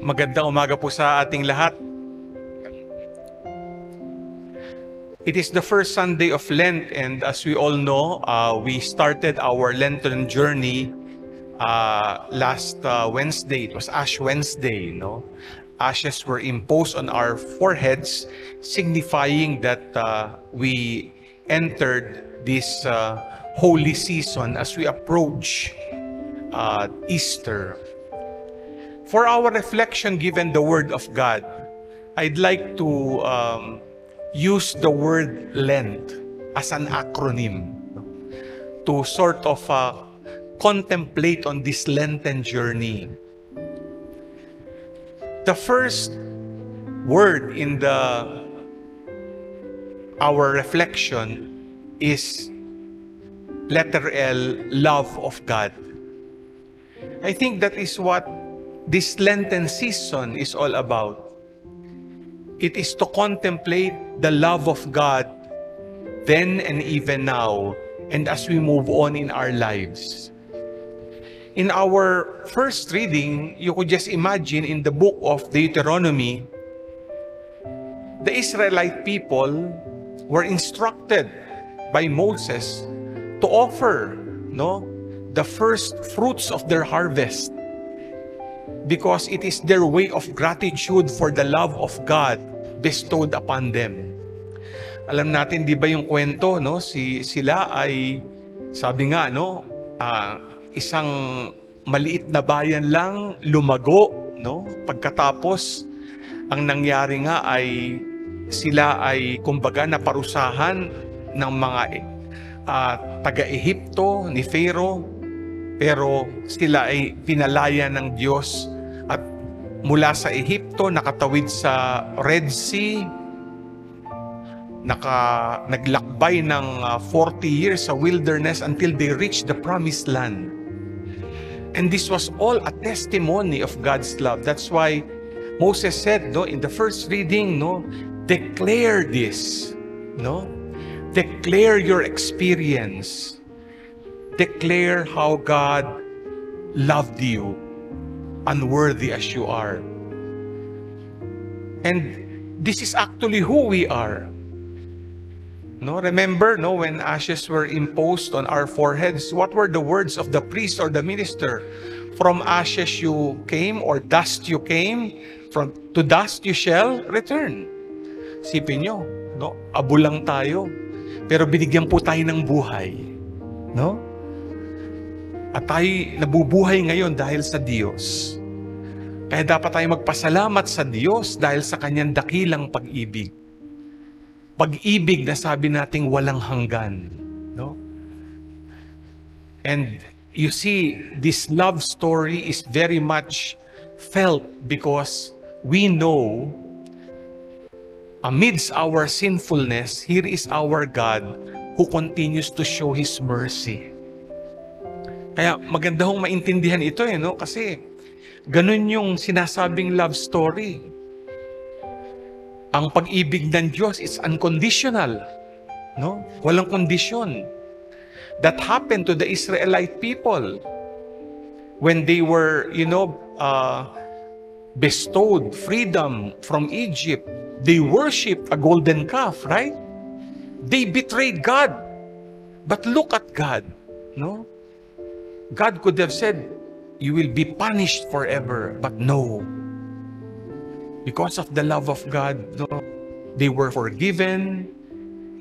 Magandang umaga po sa ating lahat. It is the first Sunday of Lent, and as we all know, we started our Lenten journey last Wednesday. It was Ash Wednesday, no? Ashes were imposed on our foreheads, signifying that we entered this holy season as we approach Easter. For our reflection, given the Word of God, I'd like to use the word Lent as an acronym to sort of contemplate on this Lenten journey. The first word in our reflection is letter L, love of God. I think that is what this Lenten season is all about. It is to contemplate the love of God then and even now, and as we move on in our lives. In our first reading, you could just imagine in the book of Deuteronomy, the Israelite people were instructed by Moses to offer, the first fruits of their harvest, because it is their way of gratitude for the love of God bestowed upon them. Alam natin, di ba yung kwento, sila ay, sabi nga, isang maliit na bayan lang, lumago, Pagkatapos, ang nangyari nga ay, sila ay, kumbaga, naparusahan ng mga taga-Ehipto, ni Pharaoh, pero sila ay pinalaya ng Diyos at mula sa Ehipto, nakatawid sa Red Sea, naglakbay ng 40 years sa wilderness until they reached the promised land. And this was all a testimony of God's love. That's why Moses said, in the first reading, declare this, declare your experience. Declare how God loved you, unworthy as you are. And this is actually who we are. Remember, when ashes were imposed on our foreheads, what were the words of the priest or the minister? From ashes you came, or dust you came, to dust you shall return. Sipin nyo, abo lang tayo, pero binigyan po tayo ng buhay. At tayo nabubuhay ngayon dahil sa Diyos. Kaya dapat tayo magpasalamat sa Diyos dahil sa Kanyang dakilang pag-ibig. Pag-ibig na sabi nating walang hanggan. And you see, this love story is very much felt because we know amidst our sinfulness, here is our God who continues to show His mercy. Kaya maganda hong maintindihan ito kasi ganun yung sinasabing love story. Ang pag-ibig ng Diyos is unconditional. Walang kondisyon. That happened to the Israelite people when they were, bestowed freedom from Egypt. They worshiped a golden calf, right? They betrayed God. But look at God, God could have said, you will be punished forever, but no. Because of the love of God, they were forgiven,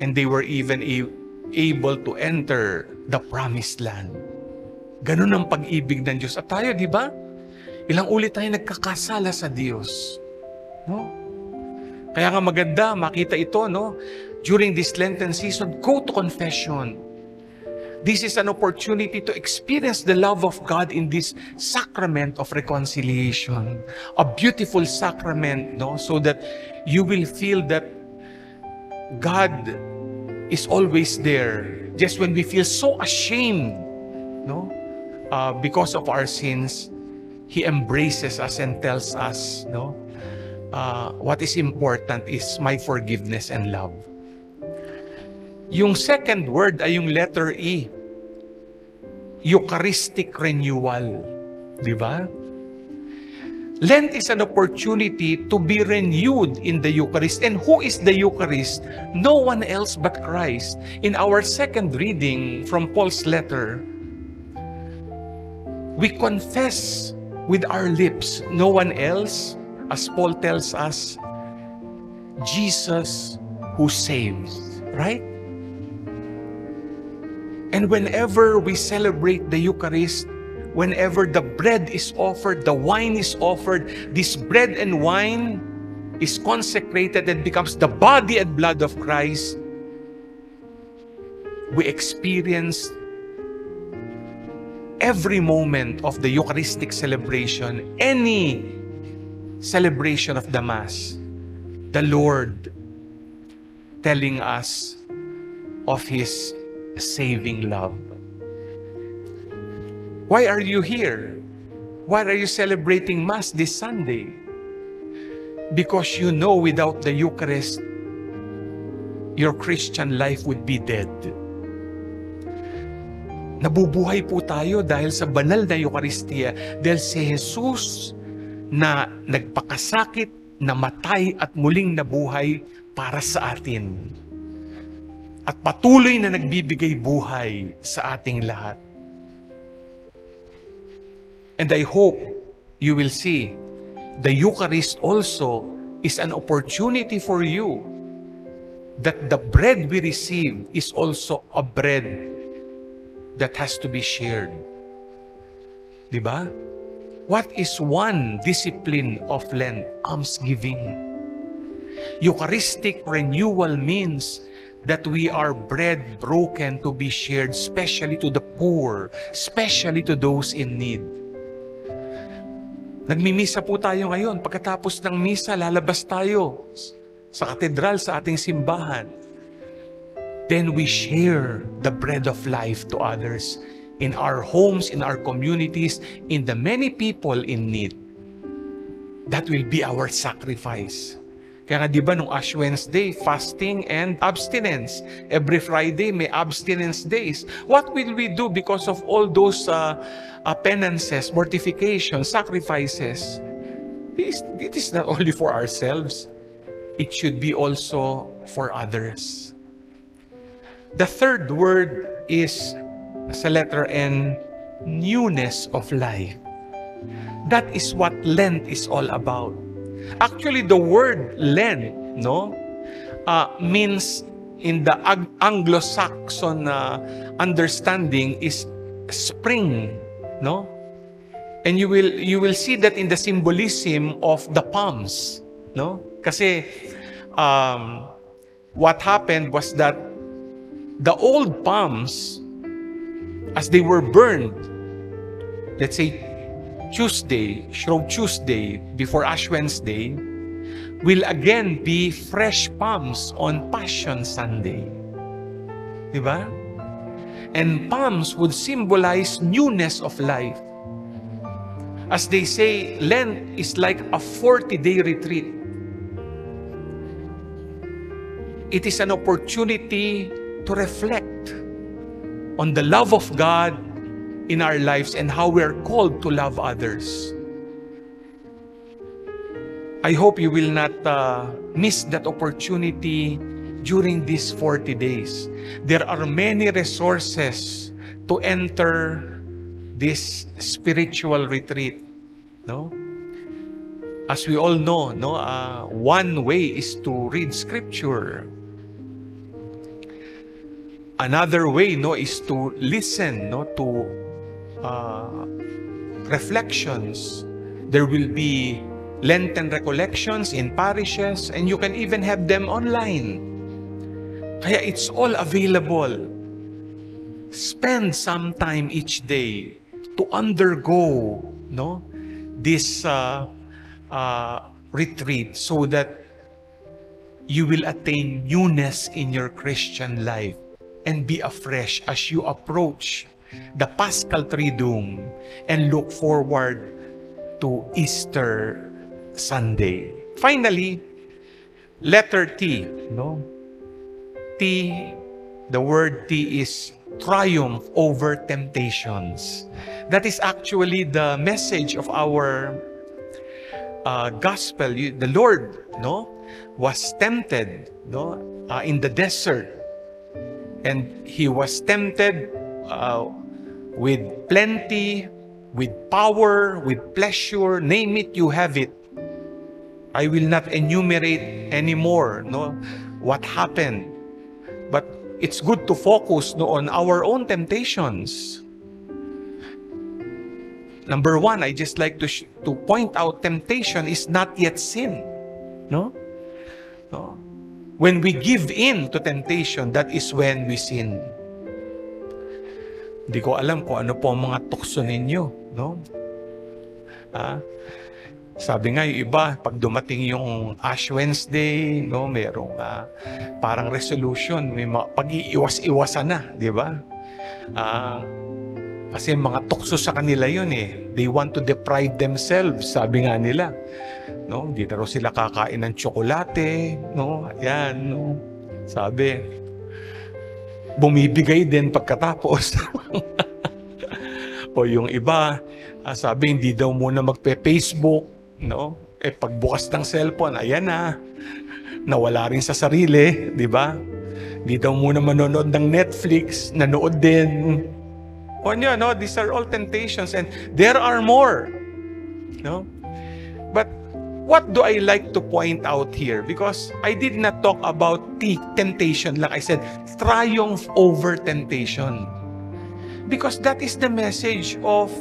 and they were even able to enter the promised land. Ganun ang pag-ibig ng Diyos. At tayo, di ba? Ilang ulit tayo nagkakasala sa Diyos. Kaya nga maganda, makita ito, during this Lenten season, go to confession. This is an opportunity to experience the love of God in this sacrament of reconciliation. A beautiful sacrament, so that you will feel that God is always there. Just when we feel so ashamed, because of our sins, He embraces us and tells us, what is important is my forgiveness and love. Yung second word ay yung letter E. Eucharistic renewal. Di ba? Lent is an opportunity to be renewed in the Eucharist. And who is the Eucharist? No one else but Christ. In our second reading from Paul's letter, we confess with our lips, no one else, as Paul tells us, Jesus who saves, right? And whenever we celebrate the Eucharist, whenever the bread is offered, the wine is offered, this bread and wine is consecrated and becomes the body and blood of Christ, we experience every moment of the Eucharistic celebration, any celebration of the Mass, the Lord telling us of His saving love. Why are you here? Why are you celebrating Mass this Sunday? Because you know without the Eucharist, your Christian life would be dead. Nabubuhay po tayo dahil sa banal na Eucharistia, dahil si Jesus na nagpakasakit, namatay at muling nabuhay para sa atin. At patuloy na nagbibigay buhay sa ating lahat. And I hope you will see the Eucharist also is an opportunity for you that the bread we receive is also a bread that has to be shared. Diba? What is one discipline of Lent? Almsgiving. Eucharistic renewal means that we are bread broken to be shared, especially to the poor, especially to those in need. Nagmimisa po tayo ngayon. Pagkatapos ng misa, lalabas tayo sa katedral, sa ating simbahan. Then we share the bread of life to others in our homes, in our communities, in the many people in need. That will be our sacrifice. Kaya nga diba nung Ash Wednesday, fasting and abstinence. Every Friday may abstinence days. What will we do because of all those penances, mortifications, sacrifices? It is not only for ourselves. It should be also for others. The third word is, sa letter N, newness of life. That is what Lent is all about. Actually, the word Lent, means in the Anglo-Saxon understanding is spring, no? And you will see that in the symbolism of the palms, no? Kasi what happened was that the old palms, as they were burned, let's say Tuesday, Shrove Tuesday, before Ash Wednesday, will again be fresh palms on Passion Sunday. Diba? And palms would symbolize newness of life. As they say, Lent is like a 40-day retreat. It is an opportunity to reflect on the love of God in our lives and how we are called to love others. I hope you will not miss that opportunity during these 40 days. There are many resources to enter this spiritual retreat. No? As we all know, one way is to read Scripture. Another way, is to listen, to reflections. There will be Lenten recollections in parishes, and you can even have them online. Kaya it's all available. Spend some time each day to undergo, this retreat so that you will attain newness in your Christian life and be afresh as you approach the Paschal Triduum and look forward to Easter Sunday. Finally, letter T. T, the word T is triumph over temptations. That is actually the message of our gospel, the Lord, no, was tempted, no, in the desert, and he was tempted with plenty, with power, with pleasure, name it, you have it. I will not enumerate anymore, no, what happened. But it's good to focus, no, on our own temptations. Number one, I just like to point out, temptation is not yet sin. No? No? When we give in to temptation, that is when we sin. Hindi ko alam kung ano po ang mga tukso ninyo. No? Sabi nga yung iba, pag dumating yung Ash Wednesday, no, merong parang resolution, may pag-iiwas-iwasan na, di ba? Kasi mga tukso sa kanila yun eh. They want to deprive themselves, sabi nga nila. No, hindi na raw sila kakain ng tsokolate, no? Ayan, no. Sabi, bumibigay din pagkatapos. O yung iba, sabi hindi daw muna magpe-Facebook, no? Eh pagbukas ng cellphone, ayan na. Nawala rin sa sarili, di ba? Hindi daw muna manonood ng Netflix, nanood din. O nyo, no? These are all temptations and there are more. No? But what do I like to point out here? Because I did not talk about temptation lang. I said, triumph over temptation. Because that is the message of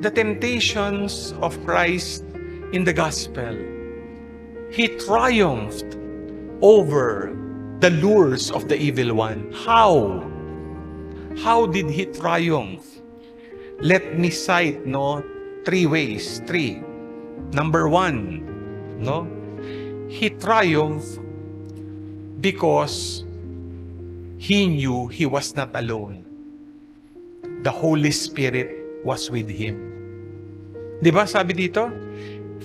the temptations of Christ in the gospel. He triumphed over the lures of the evil one. How? How did he triumph? Let me cite, no, 3 ways. 3. Number 1, no, he triumphed because he knew he was not alone. The Holy Spirit was with him. Di ba sabi dito?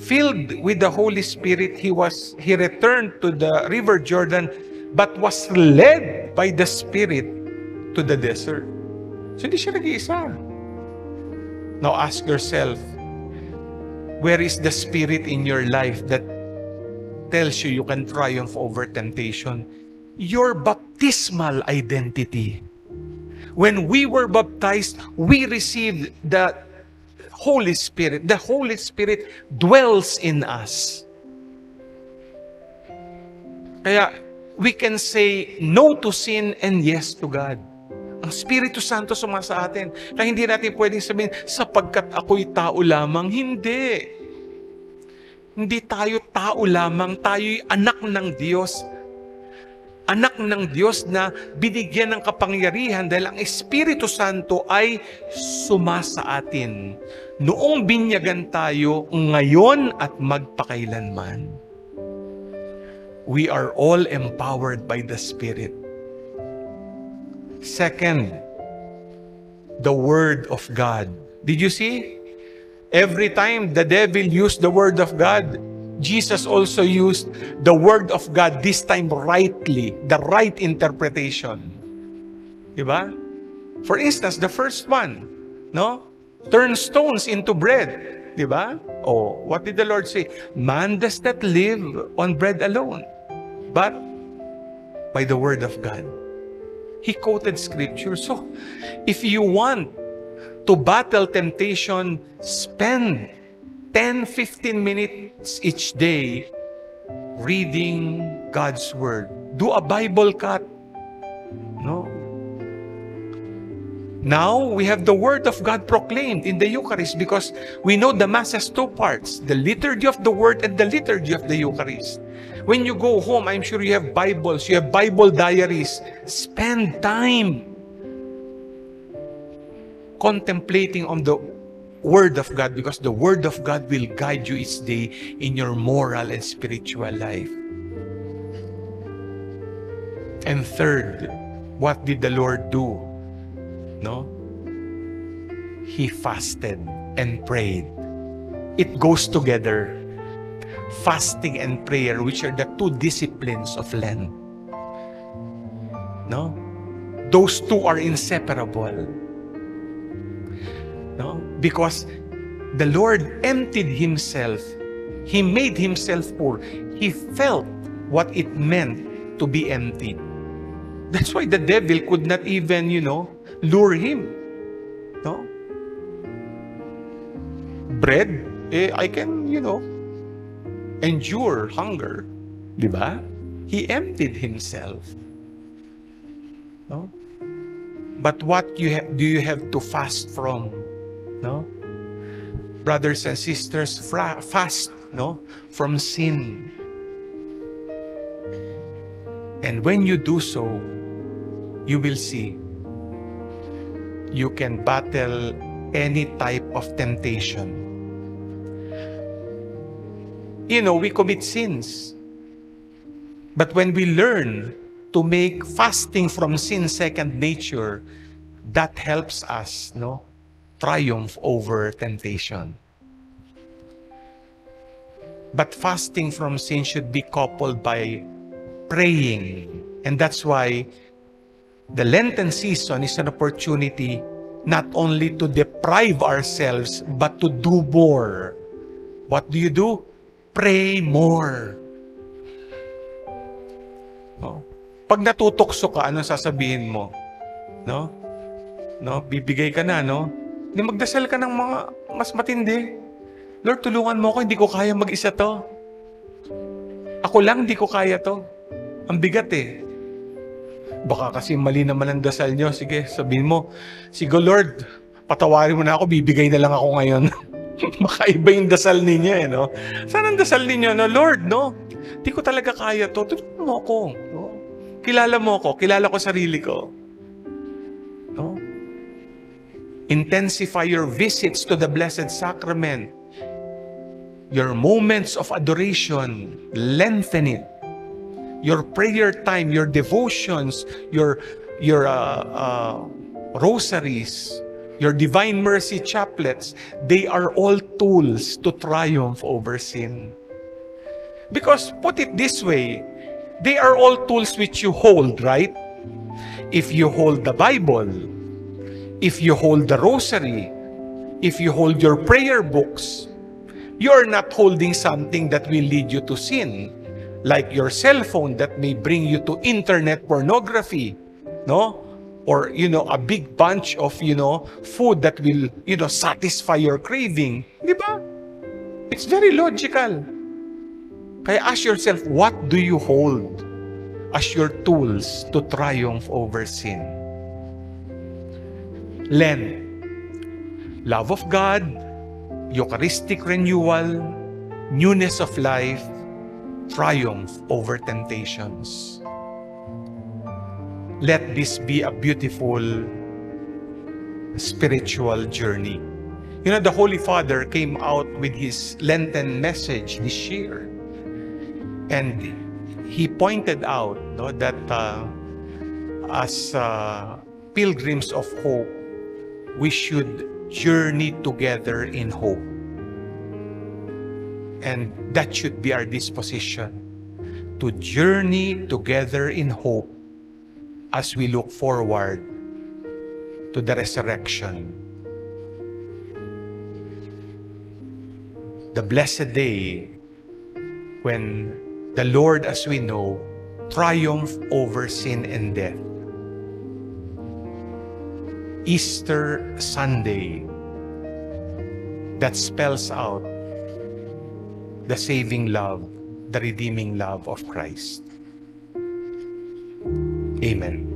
Filled with the Holy Spirit, he returned to the river Jordan, but was led by the Spirit to the desert. So hindi siya nag-iisa. Now ask yourself, where is the Spirit in your life that tells you you can triumph over temptation? Your baptismal identity. When we were baptized, we received the Holy Spirit. The Holy Spirit dwells in us. Kaya we can say no to sin and yes to God. Ang Espiritu Santo sumasa atin. Kaya hindi natin pwedeng sabihin, sapagkat ako'y tao lamang. Hindi. Hindi tayo tao lamang. Tayo'y anak ng Diyos. Anak ng Diyos na binigyan ng kapangyarihan dahil ang Espiritu Santo ay sumasa atin. Noong binyagan tayo, ngayon at magpakailanman. We are all empowered by the Spirit. Second, the Word of God. Did you see? Every time the devil used the Word of God, Jesus also used the Word of God, this time rightly, the right interpretation. Diba? For instance, the first one, no? Turn stones into bread. Diba? Oh, what did the Lord say? Man does not live on bread alone, but by the Word of God. He quoted scripture. So, if you want to battle temptation, spend 10-15 minutes each day reading God's Word. Do a Bible cut. No? Now, we have the Word of God proclaimed in the Eucharist because we know the Mass has 2 parts, the liturgy of the Word and the liturgy of the Eucharist. When you go home, I'm sure you have Bibles, you have Bible diaries. Spend time contemplating on the Word of God because the Word of God will guide you each day in your moral and spiritual life. And third, what did the Lord do? No? He fasted and prayed. It goes together. Fasting and prayer, which are the 2 disciplines of Lent. No? Those 2 are inseparable. No? Because the Lord emptied Himself He made himself poor. He felt what it meant to be empty. That's why the devil could not even, lure him. No? Bread, I can, endure hunger. Diba? He emptied himself. No? But what do you have to fast from? No? Brothers and sisters, fast, from sin. And when you do so, you will see you can battle any type of temptation. We commit sins. But when we learn to make fasting from sin second nature, that helps us, triumph over temptation. But fasting from sin should be coupled by praying. And that's why the Lenten season is an opportunity not only to deprive ourselves, but to do more. What do you do? Pray more. Pag natutokso ka, anong sasabihin mo? Bibigay ka na, Hindi, magdasal ka ng mga mas matindi. Lord, tulungan mo ako, hindi ko kaya mag-isa to. Ako lang, hindi ko kaya to. Ang bigat Baka kasi mali naman ang dasal nyo. Sige, sabihin mo, sige Lord, patawarin mo na ako, bibigay na lang ako ngayon. Makaiba yung dasal ninyo, Saan ang dasal ninyo, Lord, Hindi ko talaga kaya to. Tulungan mo ako, Kilala mo ako, kilala ko sarili ko. Intensify your visits to the Blessed Sacrament. Your moments of adoration, lengthen it. Your prayer time, your devotions, your rosaries, your Divine Mercy chaplets, they are all tools to triumph over sin. Because, put it this way, they are all tools which you hold, right? If you hold the Bible, if you hold the rosary, if you hold your prayer books, you are not holding something that will lead you to sin. Like your cell phone that may bring you to internet pornography, Or, a big bunch of, food that will, satisfy your craving. Di ba? It's very logical. Kaya ask yourself, what do you hold as your tools to triumph over sin? Lent. Love of God, Eucharistic renewal, newness of life, triumph over temptations. Let this be a beautiful spiritual journey. The Holy Father came out with his Lenten message this year. And he pointed out that as pilgrims of hope, we should journey together in hope. And that should be our disposition, to journey together in hope as we look forward to the resurrection. The blessed day when the Lord, as we know, triumphed over sin and death. Easter Sunday, that spells out the saving love, the redeeming love of Christ. Amen.